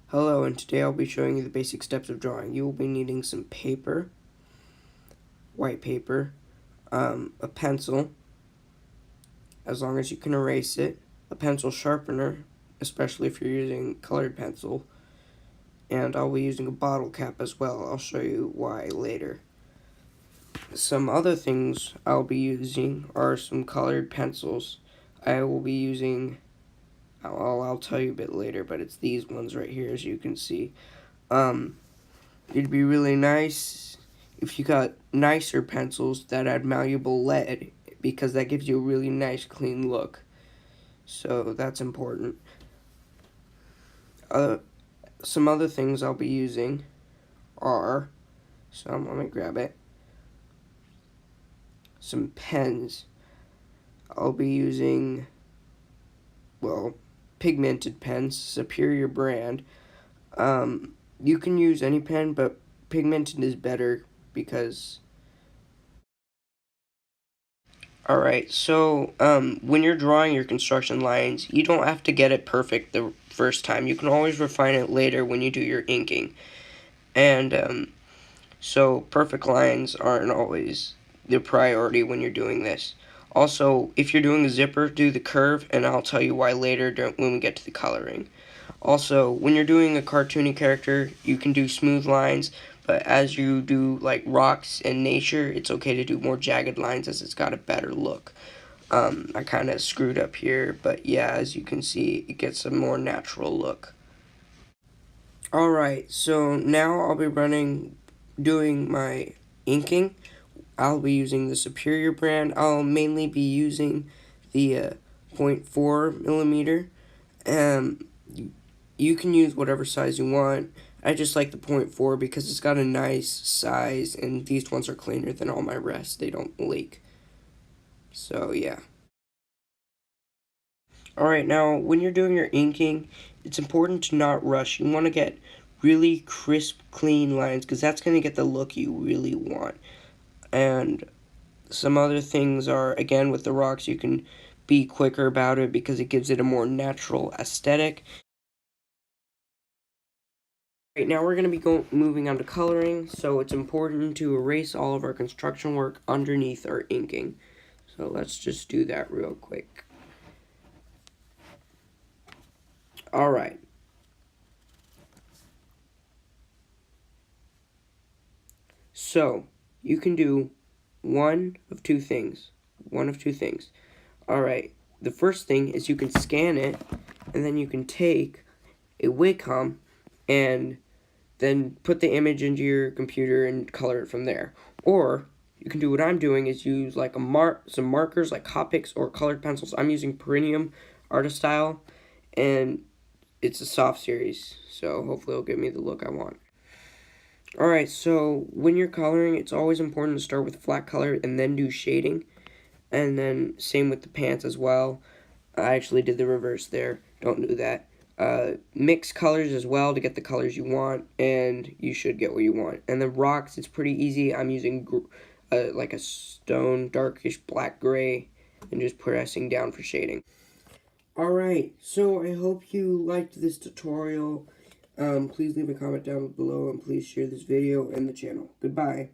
Hello, and today I'll be showing you the basic steps of drawing. You will be needing some paper, white paper, a pencil, as long as you can erase it, a pencil sharpener, especially if you're using colored pencil, and I'll be using a bottle cap as well. I'll show you why later. Some other things I'll be using are some colored pencils. I will be using, I'll tell you a bit later, but it's these ones right here, as you can see. It'd be really nice if you got nicer pencils that had malleable lead, because that gives you a really nice clean look. So that's important. Some other things I'll be using are, let me grab it, some pens. I'll be using, well, pigmented pens, Superior brand. You can use any pen, but pigmented is better because... Alright, so when you're drawing your construction lines, you don't have to get it perfect the first time. You can always refine it later when you do your inking. And so perfect lines aren't always the priority when you're doing this. Also, if you're doing a zipper, do the curve, and I'll tell you why later when we get to the coloring. Also, when you're doing a cartoony character, you can do smooth lines, but as you do like rocks and nature, it's okay to do more jagged lines as it's got a better look. I kind of screwed up here, but yeah, as you can see, it gets a more natural look. Alright, so now I'll be doing my inking. I'll be using the Superior brand. I'll mainly be using the 0.4 millimeter. You can use whatever size you want. I just like the 0.4 because it's got a nice size, and these ones are cleaner than all my rest. They don't leak. So yeah. Alright, now when you're doing your inking, it's important to not rush. You want to get really crisp, clean lines because that's going to get the look you really want. And some other things are, again, with the rocks, you can be quicker about it because it gives it a more natural aesthetic. Right now we're going to be moving on to coloring, so it's important to erase all of our construction work underneath our inking. So let's just do that real quick. Alright. So, you can do one of two things. Alright, the first thing is you can scan it, and then you can take a Wacom and then put the image into your computer and color it from there. Or you can do what I'm doing, is use like some markers like Copics or colored pencils. I'm using Perineum Artist Style, and it's a soft series, so hopefully it'll give me the look I want. Alright, so when you're coloring, it's always important to start with flat color and then do shading. And then same with the pants as well. I actually did the reverse there. Don't do that. Mix colors as well to get the colors you want, and you should get what you want. And the rocks, it's pretty easy. I'm using like a stone, darkish black gray, and just pressing down for shading. Alright, so I hope you liked this tutorial. Please leave a comment down below, and please share this video and the channel. Goodbye.